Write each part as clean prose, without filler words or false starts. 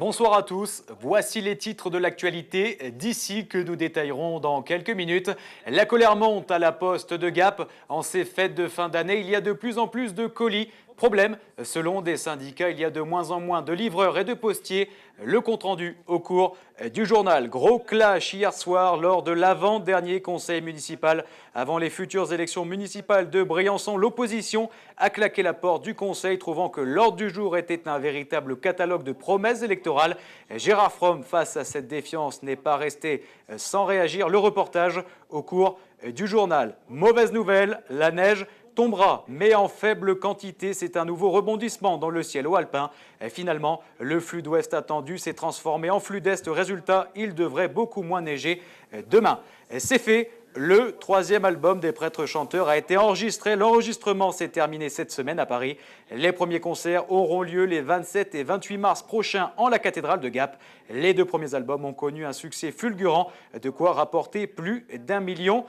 Bonsoir à tous, voici les titres de l'actualité d'ici que nous détaillerons dans quelques minutes. La colère monte à la poste de Gap. En ces fêtes de fin d'année, il y a de plus en plus de colis. Problème, selon des syndicats, il y a de moins en moins de livreurs et de postiers. Le compte-rendu au cours du journal. Gros clash hier soir lors de l'avant-dernier conseil municipal. Avant les futures élections municipales de Briançon, l'opposition a claqué la porte du conseil, trouvant que l'ordre du jour était un véritable catalogue de promesses électorales. Gérard Fromm, face à cette défiance, n'est pas resté sans réagir. Le reportage au cours du journal. Mauvaise nouvelle, la neige tombera, mais en faible quantité. C'est un nouveau rebondissement dans le ciel haut-alpin. Finalement, le flux d'ouest attendu s'est transformé en flux d'est. Résultat, il devrait beaucoup moins neiger demain. C'est fait. Le troisième album des prêtres chanteurs a été enregistré. L'enregistrement s'est terminé cette semaine à Paris. Les premiers concerts auront lieu les 27 et 28 mars prochains en la cathédrale de Gap. Les deux premiers albums ont connu un succès fulgurant, de quoi rapporter plus d'1 million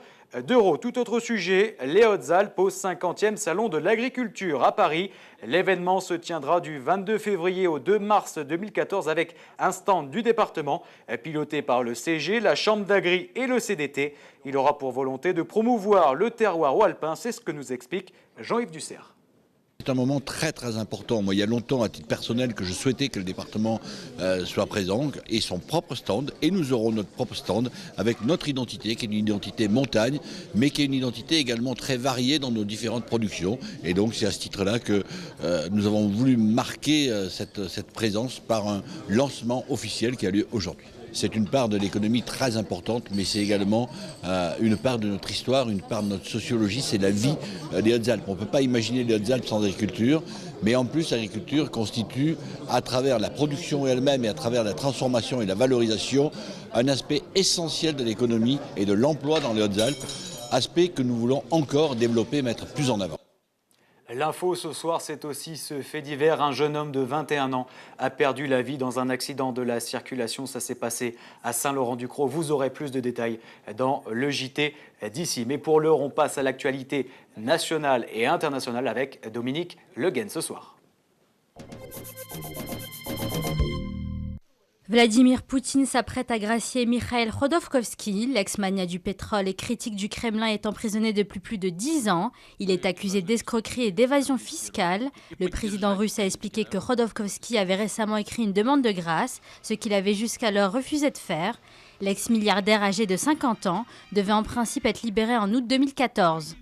d'euros. Tout autre sujet, les Hautes-Alpes au 50e Salon de l'Agriculture à Paris. L'événement se tiendra du 22 février au 2 mars 2014 avec un stand du département piloté par le CG, la Chambre d'Agri et le CDT. Il aura pour volonté de promouvoir le terroir haut-alpin. C'est ce que nous explique Jean-Yves Dussert. C'est un moment très important. Moi, il y a longtemps, à titre personnel, que je souhaitais que le département soit présent et son propre stand. Et nous aurons notre propre stand avec notre identité, qui est une identité montagne, mais qui est une identité également très variée dans nos différentes productions. Et donc, c'est à ce titre-là que nous avons voulu marquer cette présence par un lancement officiel qui a lieu aujourd'hui. C'est une part de l'économie très importante, mais c'est également une part de notre histoire, une part de notre sociologie, c'est la vie des Hautes-Alpes. On ne peut pas imaginer les Hautes-Alpes sans agriculture, mais en plus l'agriculture constitue, à travers la production elle-même et à travers la transformation et la valorisation, un aspect essentiel de l'économie et de l'emploi dans les Hautes-Alpes, aspect que nous voulons encore développer et mettre plus en avant. L'info ce soir, c'est aussi ce fait divers. Un jeune homme de 21 ans a perdu la vie dans un accident de la circulation. Ça s'est passé à Saint-Laurent-du-Croix. Vous aurez plus de détails dans le JT d'ici. Mais pour l'heure, on passe à l'actualité nationale et internationale avec Dominique Le Guen ce soir. Vladimir Poutine s'apprête à gracier Mikhail Khodorkovsky, l'ex-magnat du pétrole et critique du Kremlin est emprisonné depuis plus de 10 ans. Il est accusé d'escroquerie et d'évasion fiscale. Le président russe a expliqué que Khodorkovsky avait récemment écrit une demande de grâce, ce qu'il avait jusqu'alors refusé de faire. L'ex-milliardaire âgé de 50 ans devait en principe être libéré en août 2014.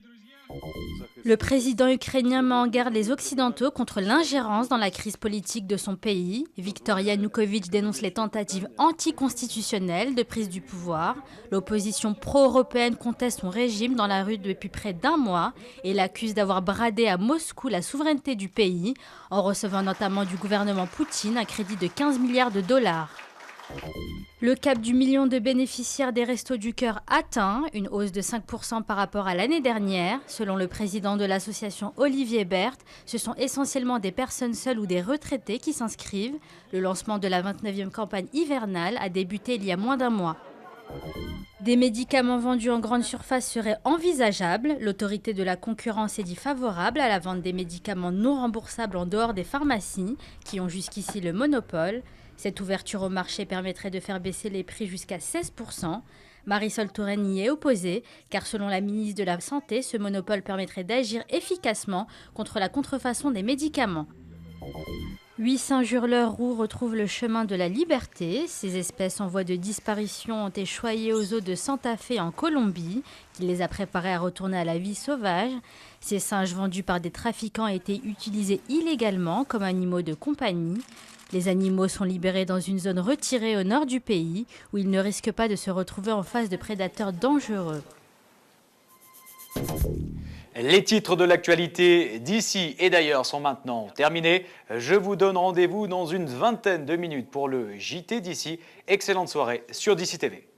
Le président ukrainien met en garde les Occidentaux contre l'ingérence dans la crise politique de son pays. Viktor Yanukovych dénonce les tentatives anticonstitutionnelles de prise du pouvoir. L'opposition pro-européenne conteste son régime dans la rue depuis près d'1 mois et l'accuse d'avoir bradé à Moscou la souveraineté du pays en recevant notamment du gouvernement Poutine un crédit de 15 milliards de dollars. Le cap du million de bénéficiaires des Restos du Cœur atteint, une hausse de 5% par rapport à l'année dernière. Selon le président de l'association Olivier Berthe, ce sont essentiellement des personnes seules ou des retraités qui s'inscrivent. Le lancement de la 29e campagne hivernale a débuté il y a moins d'1 mois. Des médicaments vendus en grande surface seraient envisageables. L'autorité de la concurrence est dit favorable à la vente des médicaments non remboursables en dehors des pharmacies, qui ont jusqu'ici le monopole. Cette ouverture au marché permettrait de faire baisser les prix jusqu'à 16%. Marisol Touraine y est opposée, car selon la ministre de la Santé, ce monopole permettrait d'agir efficacement contre la contrefaçon des médicaments. 8 singes hurleurs roux retrouvent le chemin de la liberté. Ces espèces en voie de disparition ont été choyées aux eaux de Santa Fe en Colombie, qui les a préparées à retourner à la vie sauvage. Ces singes vendus par des trafiquants étaient utilisés illégalement comme animaux de compagnie. Les animaux sont libérés dans une zone retirée au nord du pays, où ils ne risquent pas de se retrouver en face de prédateurs dangereux. Les titres de l'actualité d'ici et d'ailleurs sont maintenant terminés. Je vous donne rendez-vous dans une vingtaine de minutes pour le JT d'ici. Excellente soirée sur d'ici TV.